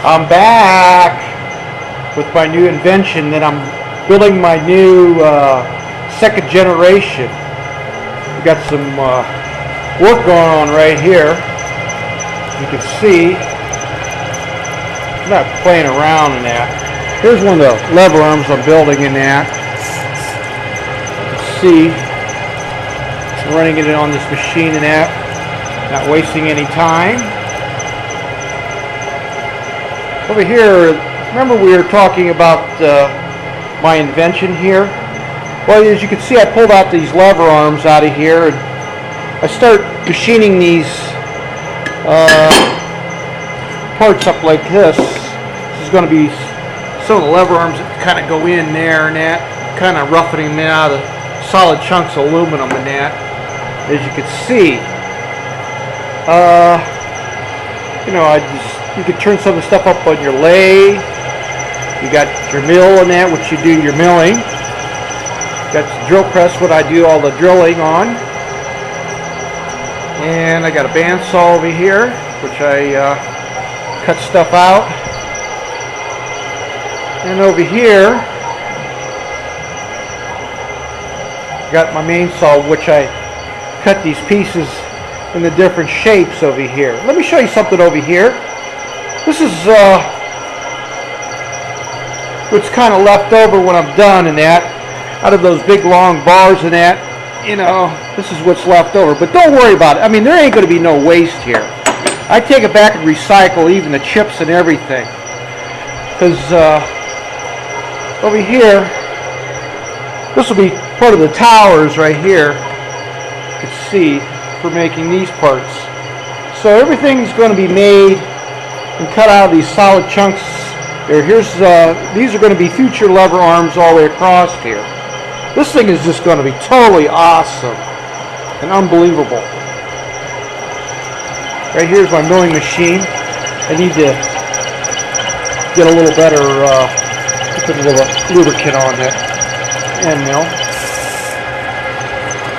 I'm back with my new invention that I'm building my new second generation. We got some work going on right here. You can see I'm not playing around in that. Here's one of the lever arms I'm building in that. You can see I'm running it on this machine and that, not wasting any time. Over here, remember we were talking about my invention here? Well, as you can see, I pulled out these lever arms out of here and I start machining these parts up like this. This is going to be some of the lever arms that kind of go in there and that, kind of roughing them out of solid chunks of aluminum and that. As you can see, you can turn some of the stuff up on your lathe. You got your mill and that, which you do your milling. Got the drill press, what I do all the drilling on. And I got a bandsaw over here, which I cut stuff out. And over here, got my main saw, which I cut these pieces in the different shapes over here. Let me show you something over here. This is what's kind of left over when I'm done and that. Out of those big long bars and that, this is what's left over. But don't worry about it. I mean, there ain't going to be no waste here. I take it back and recycle even the chips and everything. Because over here, this will be part of the towers right here. You can see for making these parts. So everything's going to be made and cut out of these solid chunks. These are going to be future lever arms all the way across here. This thing is just going to be totally awesome and unbelievable. Right here's my milling machine. I need to get a little better, put a little lubricant on that end mill.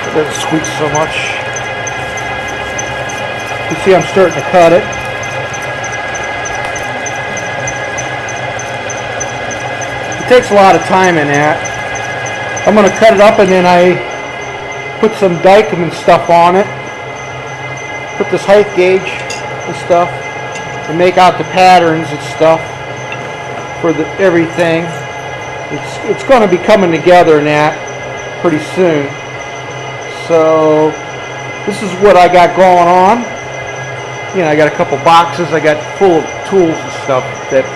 It doesn't squeak so much. You see I'm starting to cut it. It takes a lot of time in that. I'm going to cut it up and then I put some Dykem and stuff on it. Put this height gauge and stuff and make out the patterns and stuff for everything. It's going to be coming together in that pretty soon. So this is what I got going on. I got a couple boxes I got full of tools and stuff that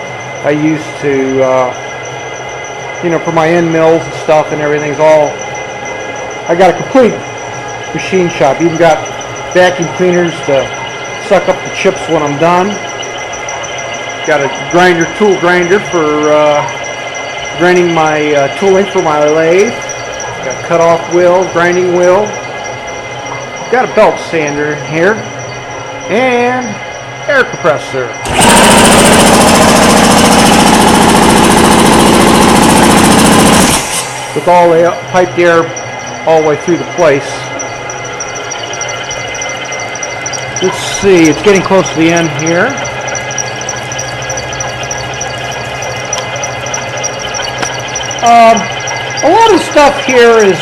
I use to for my end mills and stuff and everything's all. I got a complete machine shop. Even got vacuum cleaners to suck up the chips when I'm done. Got a tool grinder for grinding my tooling for my lathe. Got a cut-off wheel, grinding wheel. Got a belt sander in here and air compressor. With all the piped air all the way through the place. Let's see, it's getting close to the end here. A lot of stuff here is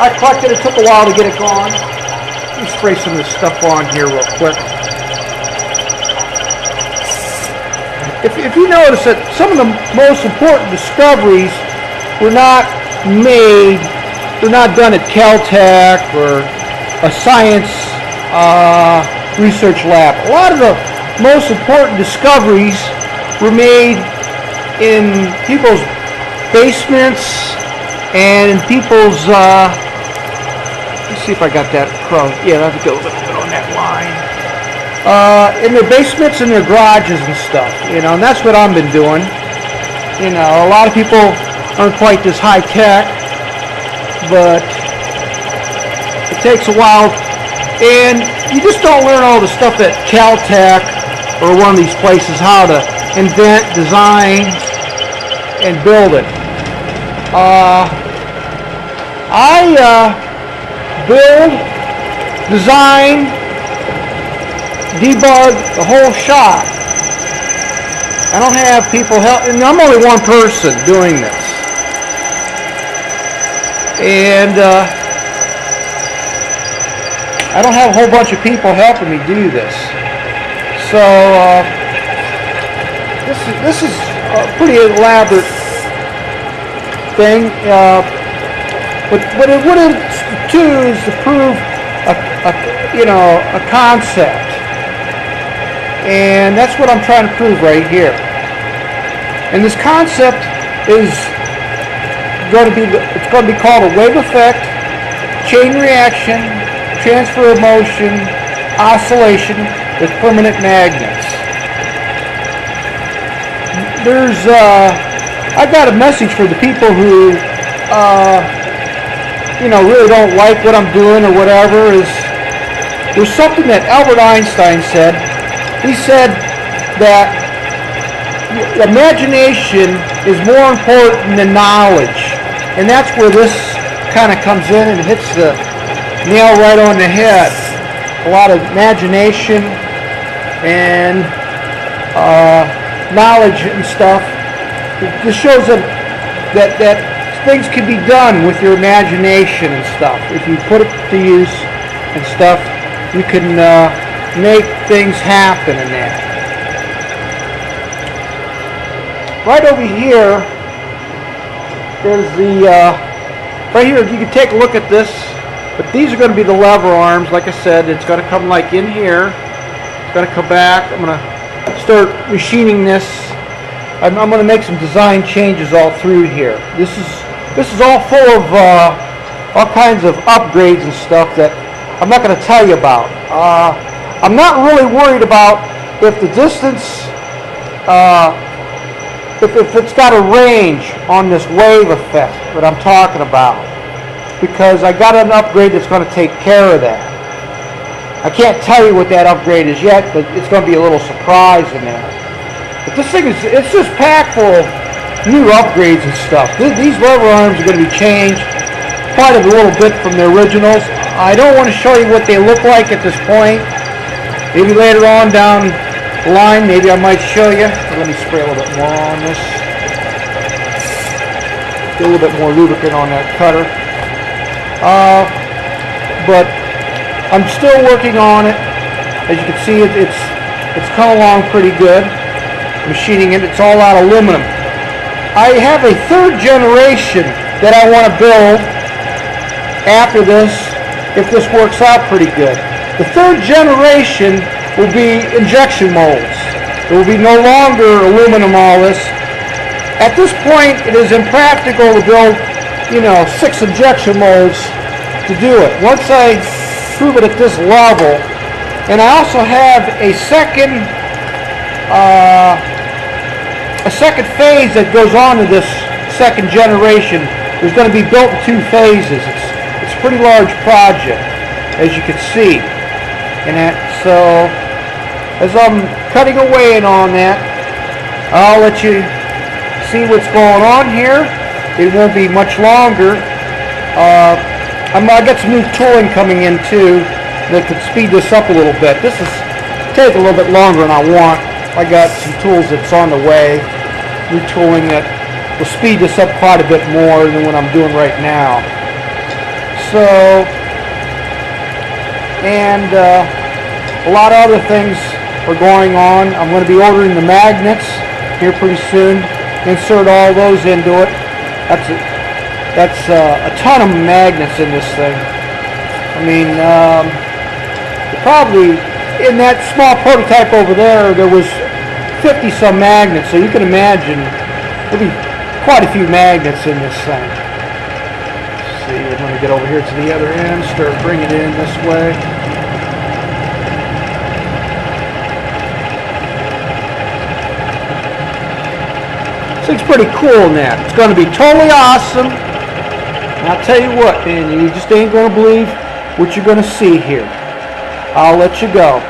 I collected. It took a while to get it going. Let me spray some of this stuff on here real quick. If you notice that some of the most important discoveries were not done at Caltech or a science research lab. A lot of the most important discoveries were made in people's basements and in people's, let's see if I got that across. Yeah, I have to go a little bit on that line. In their basements and their garages and stuff, and that's what I've been doing. A lot of people aren't quite this high tech, but it takes a while, and you just don't learn all the stuff at Caltech or one of these places, how to invent, design, and build it. I build, design, debug the whole shop. I don't have people help, and I'm only one person doing this. And I don't have a whole bunch of people helping me do this. So this is a pretty elaborate thing. But what it's to is to prove a concept. And that's what I'm trying to prove right here. And this concept is going to be called a wave effect, chain reaction, transfer of motion, oscillation with permanent magnets. I got a message for the people who really don't like what I'm doing or whatever. There's something that Albert Einstein said. He said that imagination is more important than knowledge. And that's where this kind of comes in and hits the nail right on the head. A lot of imagination and knowledge and stuff. This shows that things can be done with your imagination and stuff. If you put it to use and stuff, you can make things happen in that. Right over here is right here, you can take a look at this, but these are going to be the lever arms. Like I said, it's going to come like in here. It's going to come back. I'm going to start machining this. I'm going to make some design changes all through here. This is all full of all kinds of upgrades and stuff that I'm not going to tell you about. I'm not really worried about if the distance, if it's got a range on this wave effect that I'm talking about, because I got an upgrade that's going to take care of that. I can't tell you what that upgrade is yet, but it's going to be a little surprise in there. But this thing it's just packed full of new upgrades and stuff. These lever arms are going to be changed quite a little bit from the originals. I don't want to show you what they look like at this point. Maybe later on down the line, maybe I might show you. Let me spray a little bit more on this. Get a little bit more lubricant on that cutter. But I'm still working on it. As you can see, it's come along pretty good. Machining it. It's all out of aluminum. I have a third generation that I want to build after this, if this works out pretty good. The third generation will be injection molds. It will be no longer aluminum all this. At this point, it is impractical to build, 6 injection molds to do it. Once I prove it at this level, and I also have a second phase that goes on to this second generation. It's going to be built in 2 phases. It's a pretty large project, as you can see. And so, as I'm cutting away on that, I'll let you see what's going on here. It won't be much longer. I got some new tooling coming in too that could speed this up a little bit. This is take a little bit longer than I want. I got some tools that's on the way, new tooling that will speed this up quite a bit more than what I'm doing right now. So, and a lot of other things are going on. I'm going to be ordering the magnets here pretty soon. Insert all those into it. That's a ton of magnets in this thing. I mean, probably in that small prototype over there was 50 some magnets, so you can imagine there'll be quite a few magnets in this thing. Let's see, we're going to get over here to the other end, start bringing it in this way. This thing's pretty cool in that. It's going to be totally awesome. And I'll tell you what, man, you just ain't going to believe what you're going to see here. I'll let you go.